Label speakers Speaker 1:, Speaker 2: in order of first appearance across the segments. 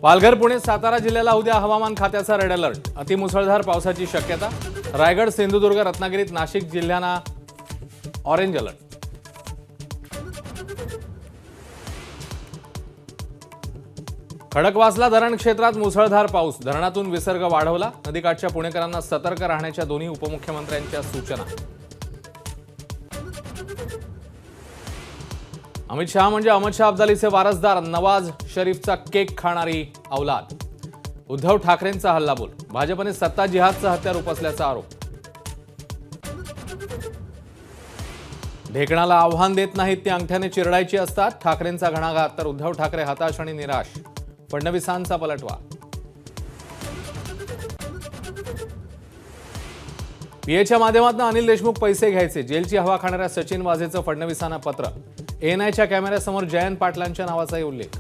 Speaker 1: पालघर, पुणे, सातारा जिल्ह्याला उद्या हवामान खात्याचा रेड अलर्ट. अतिमुसळधार पावसाची शक्यता. रायगड, सिंधुदुर्ग, रत्नागिरीत, नाशिक जिल्ह्यांना ऑरेंज अलर्ट. खडकवासला धरण क्षेत्रात मुसळधार पाऊस. धरणातून विसर्ग वाढवला. नदीकाठच्या पुणेकरांना सतर्क राहण्याच्या दोन्ही उपमुख्यमंत्र्यांच्या सूचना. अमित शहा म्हणजे अहमद शाह अब्दालीचे वारसदार. नवाज शरीफचा केक खाणारी औलाद. उद्धव ठाकरेंचा हल्लाबोल. भाजपने सत्ता जिहादचं हत्यार उपसल्याचा आरोप. ढेकणाला आव्हान देत नाहीत ते अंगठ्याने चिरडायची असतात. ठाकरेंचा घणाघात. तर उद्धव ठाकरे हताश आणि निराश. फडणवीसांचा पलटवार. पीएच्या माध्यमातून अनिल देशमुख पैसे घ्यायचे. जेलची हवा खाणाऱ्या सचिन वाझेचं फडणवीसांना पत्र. एएनआयच्या कॅमेऱ्यासमोर जयंत पाटलांच्या नावाचाही उल्लेख.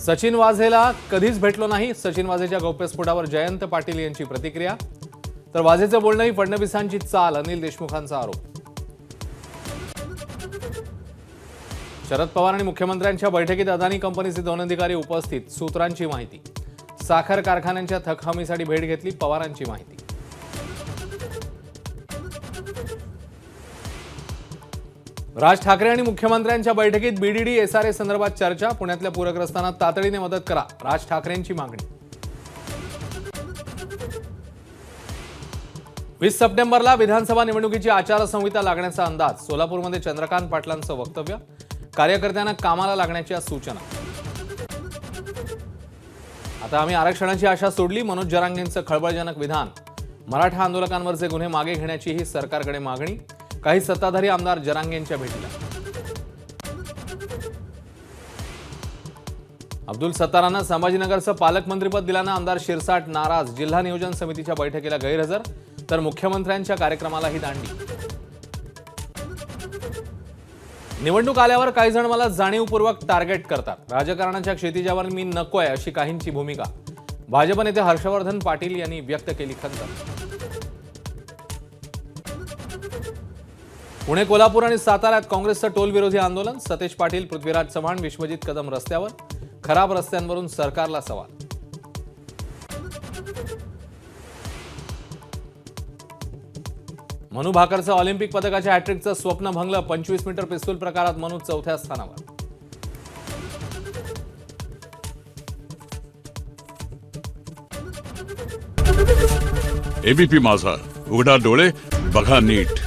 Speaker 1: सचिन वाझेला कधीच भेटलो नाही. सचिन वाझेच्या गौप्यस्फोटावर जयंत पाटील यांची प्रतिक्रिया. तर वाझेचं बोलणंही फडणवीसांची चाल. अनिल देशमुखांचा आरोप. शरद पवार आणि मुख्यमंत्र्यांच्या बैठकीत अदानी कंपनीचे 2 अधिकारी उपस्थित. सूत्रांची माहिती. साखर कारखान्यांच्या थक हमीसाठी भेट घेतली. पवारांची माहिती. राज ठाकरे आणि मुख्यमंत्र्यांच्या बैठकीत बीडीडी एसआरए संदर्भात चर्चा. पुण्यातल्या पूरग्रस्तांना तातडीने मदत करा. राज ठाकरेंची मागणी. 20 सप्टेंबरला विधानसभा निवडणुकीची आचारसंहिता लागण्याचा अंदाज. सोलापूरमध्ये चंद्रकांत पाटलांचं वक्तव्य. कार्यकर्त्यांना कामाला लागण्याच्या सूचना. आता आम्ही आरक्षणाची आशा सोडली. मनोज जरांगेंचं खळबळजनक विधान. मराठा आंदोलकांवरचे गुन्हे मागे घेण्याचीही सरकारकडे मागणी. काही सत्ताधारी आमदार जरांगेंच्या भेटीला. अब्दुल सत्तारांना संभाजीनगरचं पालकमंत्रीपद दिल्यानं आमदार शिरसाट नाराज. जिल्हा नियोजन समितीच्या बैठकीला गैरहजर. तर मुख्यमंत्र्यांच्या कार्यक्रमालाही दांडी. निवडणूक आल्यावर काही जण मला जाणीवपूर्वक टार्गेट करतात. राजकारणाच्या क्षितिजावर मी नकोय अशी काहींची भूमिका. भाजप नेते हर्षवर्धन पाटील यांनी व्यक्त केली खंत. पुणे, कोल्हापूर आणि साताऱ्यात काँग्रेसचं टोलविरोधी आंदोलन. सतेज पाटील, पृथ्वीराज चव्हाण, विश्वजित कदम रस्त्यावर. खराब रस्त्यांवरून सरकारला सवाल. मनू भाकरचं ऑलिम्पिक पदकाच्या हॅट्रिकचं स्वप्न भंगलं. 25 मीटर पिस्तूल प्रकारात मनू 4थ्या स्थानावर.
Speaker 2: एबीपी माझा, उघडा डोळे बघा नीट.